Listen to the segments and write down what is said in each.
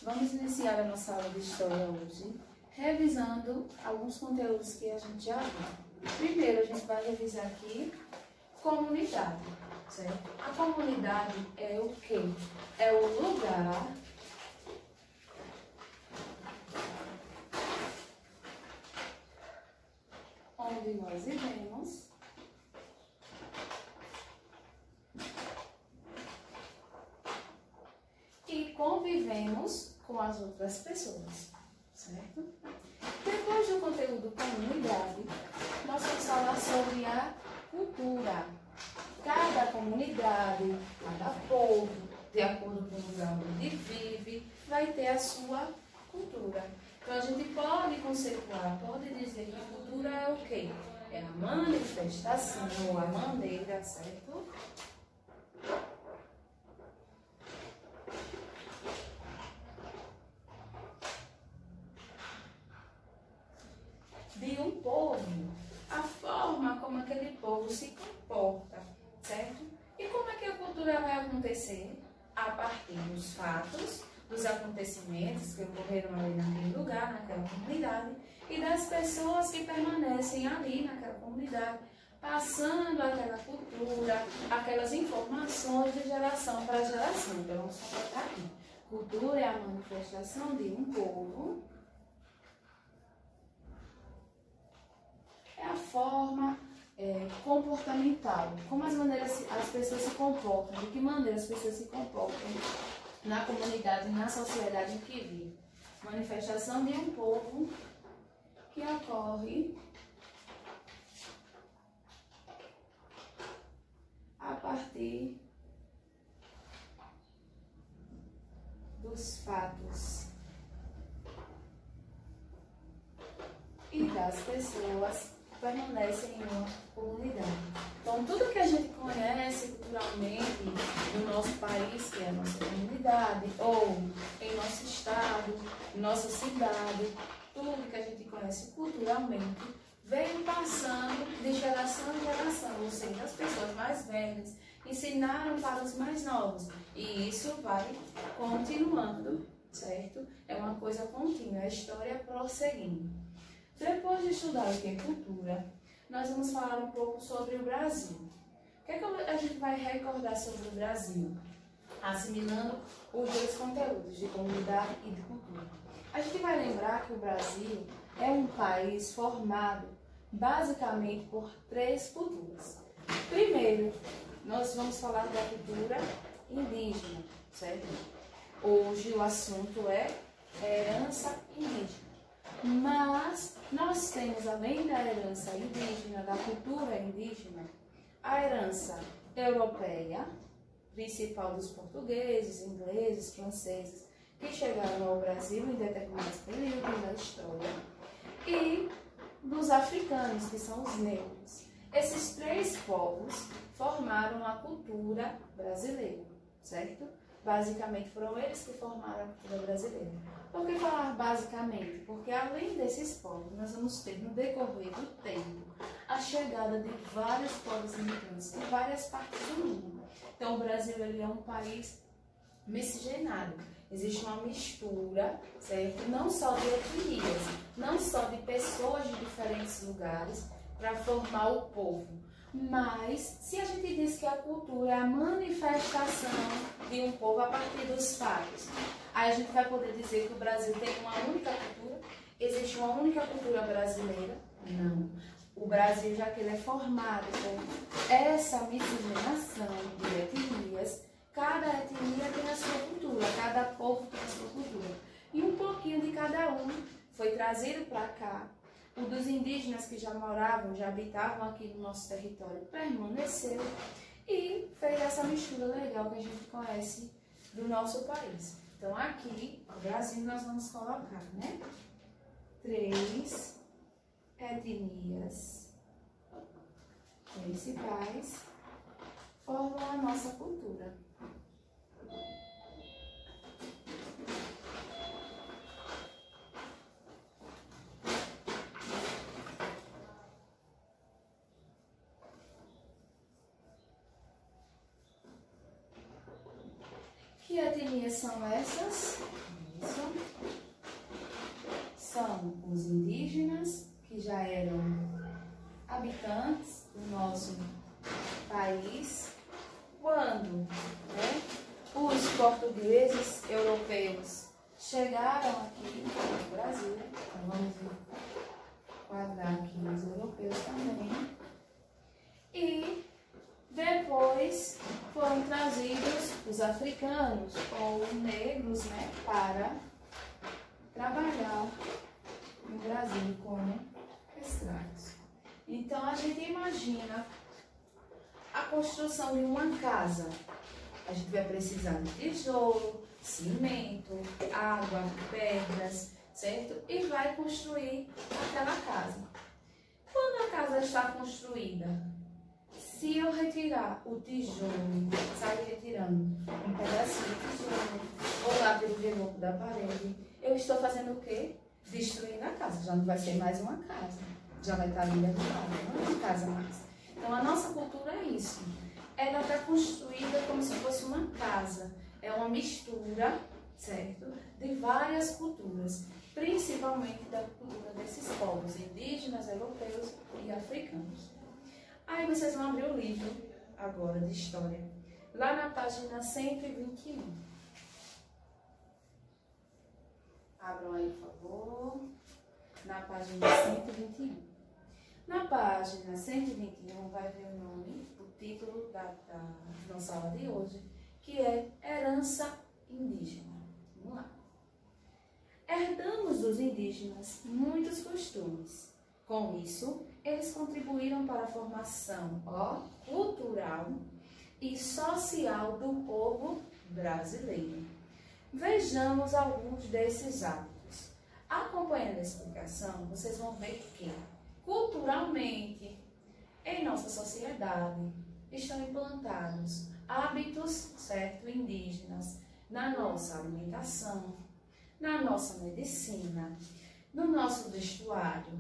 Vamos iniciar a nossa aula de História hoje, revisando alguns conteúdos que a gente já viu. Primeiro, a gente vai revisar aqui comunidade, certo? A comunidade é o quê? É o lugar onde nós vivemos e convivemos com as outras pessoas, certo? Depois do conteúdo comunidade, nós vamos falar sobre a cultura. Cada comunidade, cada povo, de acordo com o lugar onde vive, vai ter a sua cultura. Então a gente pode conceituar, pode dizer que a cultura é o quê? É a manifestação, a maneira, certo? De um povo, a forma como aquele povo se comporta, certo? E como é que a cultura vai acontecer? A partir dos fatos, dos acontecimentos que ocorreram ali naquele lugar, naquela comunidade, e das pessoas que permanecem ali naquela comunidade, passando aquela cultura, aquelas informações de geração para geração. Então vamos colocar aqui. Cultura é a manifestação de um povo. É a forma comportamental, como as pessoas se comportam, de que maneira as pessoas se comportam na comunidade, na sociedade em que vive. Manifestação de um povo que ocorre a partir dos fatos e das pessoas permanecem em uma comunidade. Então, tudo que a gente conhece culturalmente no nosso país, que é a nossa comunidade, ou em nosso estado, em nossa cidade, tudo que a gente conhece culturalmente, vem passando de geração em geração, ou seja, as pessoas mais velhas ensinaram para os mais novos, e isso vai continuando, certo? É uma coisa contínua, a história prosseguindo. Depois de estudar o que é cultura, nós vamos falar um pouco sobre o Brasil. O que é que a gente vai recordar sobre o Brasil? Assimilando os dois conteúdos, de comunidade e de cultura. A gente vai lembrar que o Brasil é um país formado basicamente por três culturas. Primeiro, nós vamos falar da cultura indígena, certo? Hoje o assunto é herança indígena. Mas nós temos, além da herança indígena, da cultura indígena, a herança europeia, principal dos portugueses, ingleses, franceses, que chegaram ao Brasil em determinados períodos da história, e dos africanos, que são os negros. Esses três povos formaram a cultura brasileira, certo? Basicamente foram eles que formaram a cultura brasileira. Por que falar basicamente? Porque além desses povos, nós vamos ter no decorrer do tempo a chegada de vários povos imigrantes de várias partes do mundo. Então o Brasil ele é um país miscigenado. Existe uma mistura, certo? Não só de etnias, não só de pessoas de diferentes lugares para formar o povo. Mas, se a gente diz que a cultura é a manifestação de um povo a partir dos fatos, aí a gente vai poder dizer que o Brasil tem uma única cultura? Existe uma única cultura brasileira? Não. O Brasil, já que ele é formado por essa miscigenação de etnias, cada etnia tem a sua cultura, cada povo tem a sua cultura. E um pouquinho de cada um foi trazido para cá. O dos indígenas que já moravam, já habitavam aqui no nosso território, permaneceu e fez essa mistura legal que a gente conhece do nosso país. Então aqui, no Brasil, nós vamos colocar, né? 3 etnias principais formam a nossa cultura. Que etnias são essas? isso são os indígenas, que já eram habitantes do nosso país, quando os portugueses europeus chegaram aqui no Brasil. Então vamos enquadrar aqui os europeus também. E depois foram trazidos os africanos ou negros, né, para trabalhar no Brasil como escravos. Então a gente imagina a construção de uma casa. A gente vai precisar de tijolo, cimento, água, pedras, certo? E vai construir aquela casa. Quando a casa está construída, se eu retirar o tijolo, sair retirando um pedacinho de tijolo, ou lá pelo reboco da parede, eu estou fazendo o quê? Destruindo a casa. Já não vai ser mais uma casa. Já vai estar ali derrubada, não é uma casa mais. Então a nossa cultura é isso. Ela está construída como se fosse uma casa. É uma mistura, certo? De várias culturas, principalmente da cultura desses povos indígenas, europeus e africanos. Aí vocês vão abrir o livro agora de história, lá na página 121. Abram aí, por favor, na página 121. Na página 121 vai ver o nome, o título da nossa aula de hoje, que é Herança Indígena. Vamos lá. Herdamos dos indígenas muitos costumes. Com isso, eles contribuíram para a formação cultural e social do povo brasileiro. Vejamos alguns desses hábitos. Acompanhando a explicação, vocês vão ver que, culturalmente, em nossa sociedade, estão implantados hábitos, certo, indígenas, na nossa alimentação, na nossa medicina, no nosso vestuário,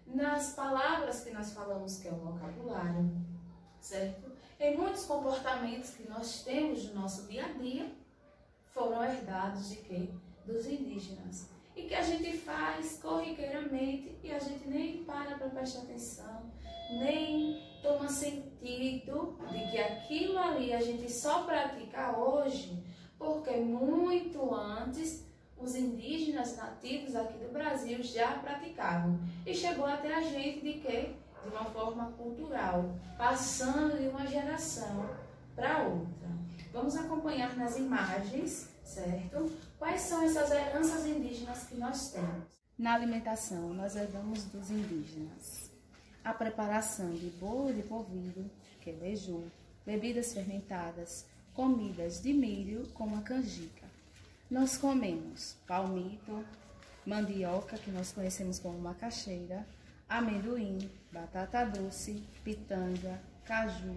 nas palavras que nós falamos, que é o vocabulário, certo? Em muitos comportamentos que nós temos no nosso dia a dia, foram herdados de quê? Dos indígenas. E que a gente faz corriqueiramente e a gente nem para prestar atenção, nem toma sentido de que aquilo ali a gente só pratica hoje, porque muito antes os indígenas nativos aqui do Brasil já praticavam. E chegou até a gente de quê? De uma forma cultural, passando de uma geração para outra. Vamos acompanhar nas imagens, certo? Quais são essas heranças indígenas que nós temos? Na alimentação, nós herdamos dos indígenas a preparação de bolo de polvilho, que é beiju, bebidas fermentadas, comidas de milho como a canjica. Nós comemos palmito, mandioca, que nós conhecemos como macaxeira, amendoim, batata doce, pitanga, caju,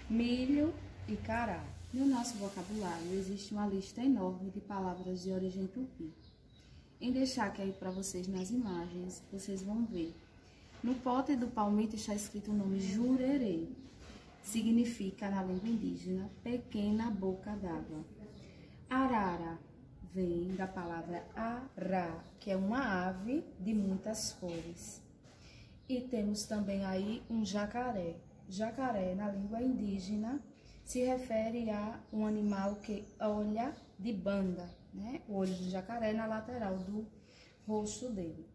milho e cará. No nosso vocabulário existe uma lista enorme de palavras de origem tupi. Em destaque aí para vocês nas imagens, vocês vão ver. No pote do palmito está escrito o nome jurerê. Significa, na língua indígena, pequena boca d'água. Arara vem da palavra ará, que é uma ave de muitas cores. E temos também aí um jacaré. Jacaré, na língua indígena, se refere a um animal que olha de banda, né? O olho do jacaré na lateral do rosto dele.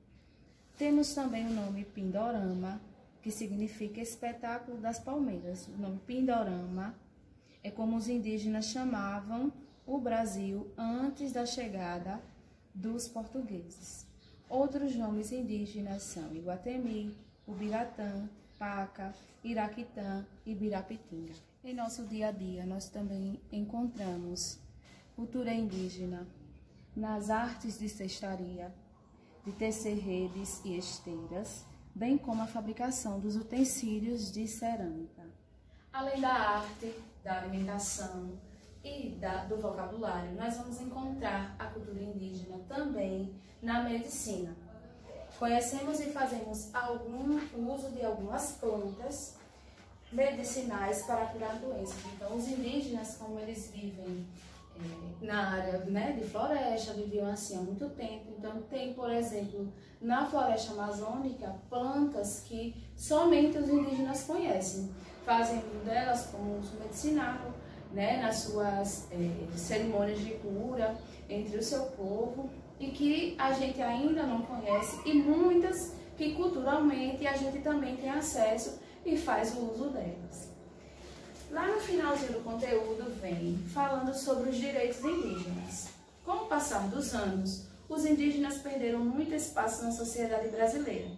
Temos também o nome Pindorama, que significa espetáculo das palmeiras. O nome Pindorama é como os indígenas chamavam o Brasil antes da chegada dos portugueses. Outros nomes indígenas são Iguatemi, Ubiratã, Paca, Iraquitã e Birapitinga. Em nosso dia a dia, nós também encontramos cultura indígena nas artes de cestaria, de tecer redes e esteiras, bem como a fabricação dos utensílios de cerâmica. Além da arte, da alimentação e do vocabulário, nós vamos encontrar a cultura indígena também na medicina. Conhecemos e fazemos algum uso de algumas plantas medicinais para curar doenças. Então, os indígenas, como eles vivem na área, né, de floresta, viviam assim há muito tempo. Então tem, por exemplo, na floresta amazônica, plantas que somente os indígenas conhecem. Fazem delas como uso medicinal, né, nas suas cerimônias de cura entre o seu povo, e que a gente ainda não conhece, e muitas que culturalmente a gente também tem acesso e faz o uso delas. Lá no finalzinho do conteúdo vem falando sobre os direitos indígenas. Com o passar dos anos, os indígenas perderam muito espaço na sociedade brasileira.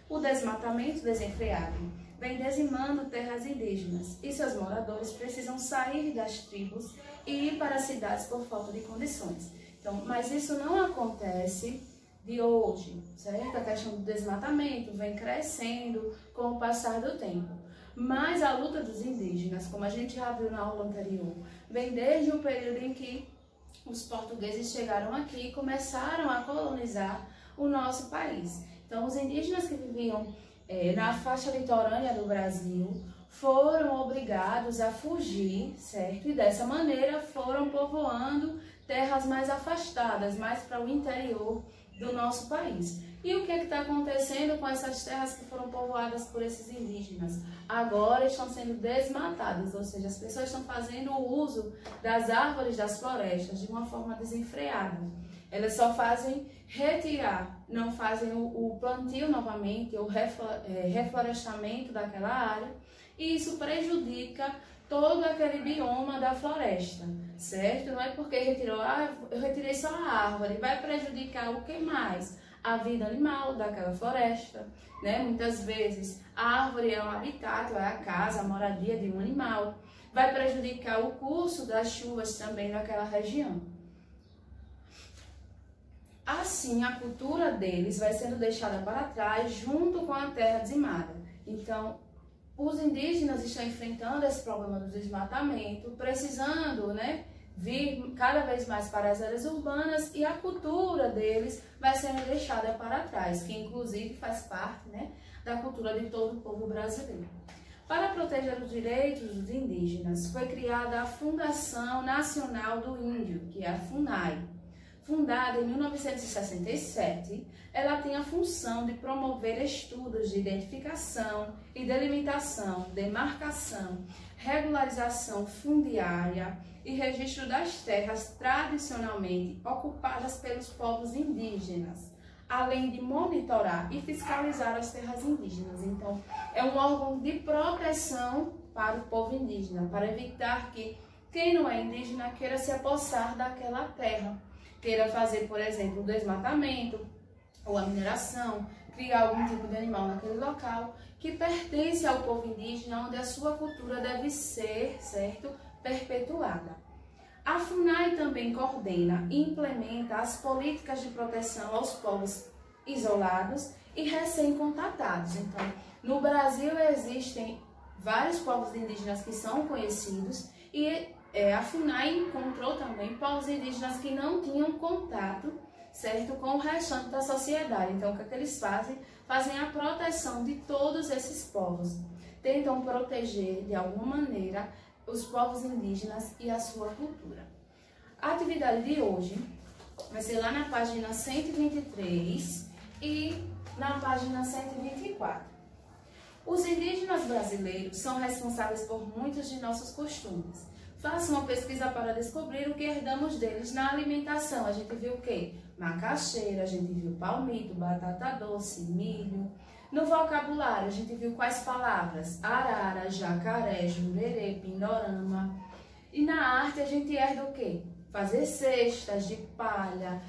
O desmatamento desenfreado vem dizimando terras indígenas e seus moradores precisam sair das tribos e ir para as cidades por falta de condições. Então, mas isso não acontece de hoje, certo? A questão do desmatamento vem crescendo com o passar do tempo. Mas a luta dos indígenas, como a gente já viu na aula anterior, vem desde o período em que os portugueses chegaram aqui e começaram a colonizar o nosso país. Então, os indígenas que viviam na faixa litorânea do Brasil foram obrigados a fugir, certo? E dessa maneira foram povoando terras mais afastadas, mais para o interior do nosso país. E o que está acontecendo com essas terras que foram povoadas por esses indígenas? Agora estão sendo desmatadas, ou seja, as pessoas estão fazendo o uso das árvores das florestas de uma forma desenfreada. Elas só fazem retirar, não fazem o plantio novamente, o reflorestamento daquela área, e isso prejudica todo aquele bioma da floresta, certo? Não é porque retirou, eu retirei só a árvore, vai prejudicar o que mais? A vida animal daquela floresta, né? Muitas vezes a árvore é um habitat, é a casa, a moradia de um animal, vai prejudicar o curso das chuvas também naquela região. Assim, a cultura deles vai sendo deixada para trás junto com a terra dizimada. Então, os indígenas estão enfrentando esse problema do desmatamento, precisando, né, vir cada vez mais para as áreas urbanas, e a cultura deles vai sendo deixada para trás, que inclusive faz parte, né, da cultura de todo o povo brasileiro. Para proteger os direitos dos indígenas, foi criada a Fundação Nacional do Índio, que é a FUNAI. Fundada em 1967, ela tem a função de promover estudos de identificação e delimitação, demarcação, regularização fundiária e registro das terras tradicionalmente ocupadas pelos povos indígenas, além de monitorar e fiscalizar as terras indígenas. Então, é um órgão de proteção para o povo indígena, para evitar que quem não é indígena queira se apossar daquela terra, queira fazer, por exemplo, o desmatamento ou a mineração, criar algum tipo de animal naquele local que pertence ao povo indígena, onde a sua cultura deve ser, certo, perpetuada. A FUNAI também coordena e implementa as políticas de proteção aos povos isolados e recém-contatados. Então, no Brasil existem vários povos indígenas que são conhecidos, e a FUNAI encontrou também povos indígenas que não tinham contato, certo, com o restante da sociedade. Então, o que eles fazem? Fazem a proteção de todos esses povos. Tentam proteger, de alguma maneira, os povos indígenas e a sua cultura. A atividade de hoje vai ser lá na página 123 e na página 124. Os indígenas brasileiros são responsáveis por muitos de nossos costumes. Faça uma pesquisa para descobrir o que herdamos deles na alimentação. A gente viu o quê? Macaxeira, a gente viu palmito, batata doce, milho. No vocabulário, a gente viu quais palavras? Arara, jacaré, jurerê, pindorama. E na arte, a gente herda o quê? Fazer cestas de palha,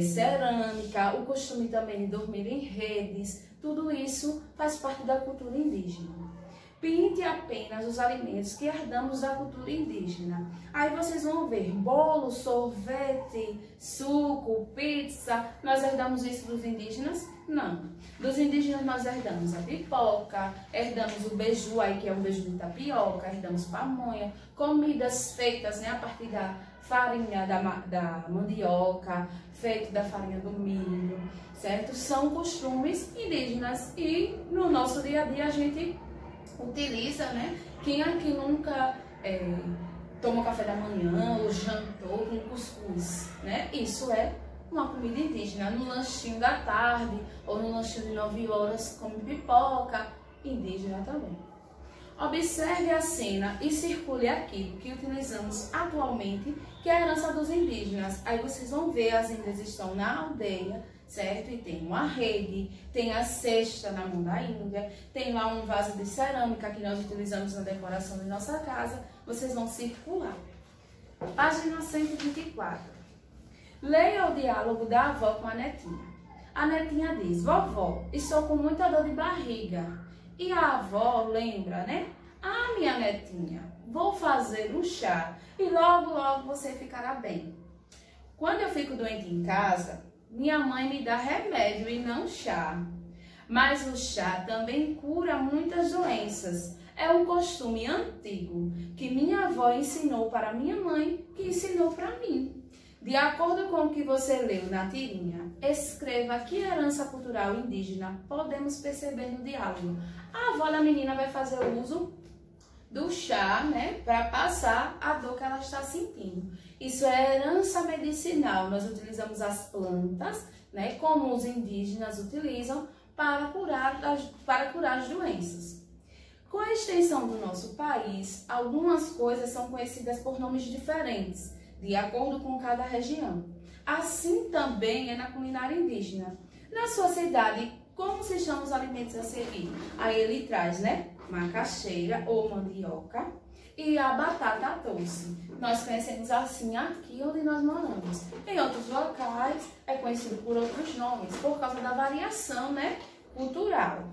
cerâmica, o costume também de dormir em redes. Tudo isso faz parte da cultura indígena. Pinte apenas os alimentos que herdamos da cultura indígena. Aí vocês vão ver bolo, sorvete, suco, pizza. Nós herdamos isso dos indígenas? Não. Dos indígenas nós herdamos a pipoca, herdamos o beiju, aí que é um beiju de tapioca, herdamos pamonha, comidas feitas, né, a partir da farinha da mandioca, feito da farinha do milho, certo? São costumes indígenas e no nosso dia a dia a gente utiliza, né? Quem aqui nunca tomou café da manhã ou jantou com cuscuz, né? Isso é uma comida indígena. No lanchinho da tarde ou no lanchinho de 9 horas come pipoca, indígena também. Observe a cena e circule aquilo que utilizamos atualmente, que é a herança dos indígenas. Aí vocês vão ver, as índias estão na aldeia, certo? E tem uma rede, tem a cesta na mão da índia, tem lá um vaso de cerâmica que nós utilizamos na decoração de nossa casa. Vocês vão circular. Página 124. Leia o diálogo da avó com a netinha. A netinha diz: vovó, estou com muita dor de barriga. E a avó lembra, né? Ah, minha netinha, vou fazer um chá e logo, logo você ficará bem. Quando eu fico doente em casa, minha mãe me dá remédio e não chá. Mas o chá também cura muitas doenças. É um costume antigo que minha avó ensinou para minha mãe, que ensinou para mim. De acordo com o que você leu na tirinha, escreva que herança cultural indígena podemos perceber no diálogo. A avó da menina vai fazer o uso do chá, né, para passar a dor que ela está sentindo. Isso é herança medicinal. Nós utilizamos as plantas, né, como os indígenas utilizam para curar as doenças. Com a extensão do nosso país, algumas coisas são conhecidas por nomes diferentes, de acordo com cada região. Assim também é na culinária indígena. Na sua cidade, como se chamam os alimentos a seguir? Aí ele traz, né? Macaxeira ou mandioca e a batata doce. Nós conhecemos assim aqui onde nós moramos. Em outros locais é conhecido por outros nomes, por causa da variação, né, cultural.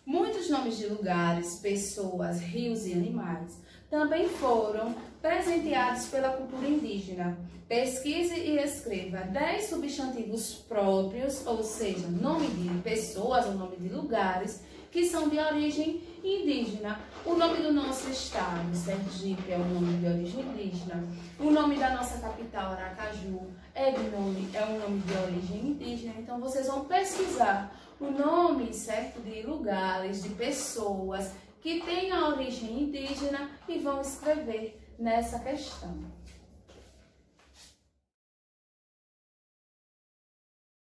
Muitos nomes de lugares, pessoas, rios e animais também foram presenteados pela cultura indígena. Pesquise e escreva 10 substantivos próprios, ou seja, nome de pessoas ou nome de lugares, que são de origem indígena. O nome do nosso estado, Sergipe, é um nome de origem indígena. O nome da nossa capital, Aracaju, é um nome de origem indígena. Então, vocês vão pesquisar o nome, certo, de lugares, de pessoas que têm a origem indígena e vão escrever nessa questão.